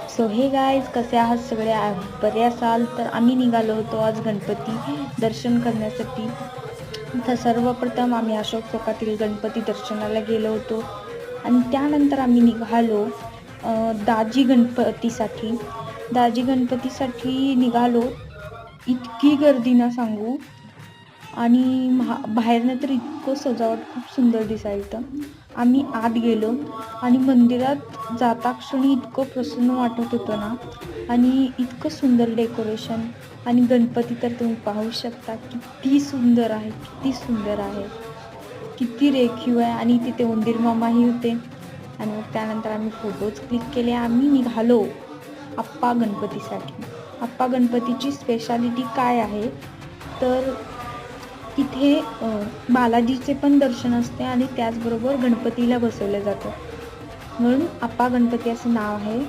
So हे guys, कसे आहात सगळे? बरे असाल तर आम्ही निघालो होतो आज गणपती दर्शन करण्यासाठी. तर सर्वप्रथम आम्ही अशोक चौकातील गणपती दर्शनाला गेलो होतो आणि त्यानंतर आम्ही निघालो दाजी गणपतीसाठी निघालो. इतकी गर्दी ना सांगू. आणि बाहेरनं तर इतकं सजावट खूप सुंदर दिसायचं. आम्ही आत गेलो आणि मंदिरात जाता क्षणी इतकं प्रसन्न वाटत होतं ना, आणि इतकं सुंदर डेकोरेशन. आणि गणपती तर तुम्ही पाहू शकता किती सुंदर आहे, किती सुंदर आहे, किती रेखीव आहे. आणि तिथे उंदीर मामाही होते. आणि मग त्यानंतर आम्ही फोटोज क्लिक केले. आम्ही निघालो आप्पा गणपतीसाठी. आप्पा गणपतीची स्पेशालिटी काय आहे तर तिथे बालाजीचे पण दर्शन असते आणि त्याचबरोबर गणपतीला बसवलं जातं, म्हणून आप्पा गणपती असं नाव आहे.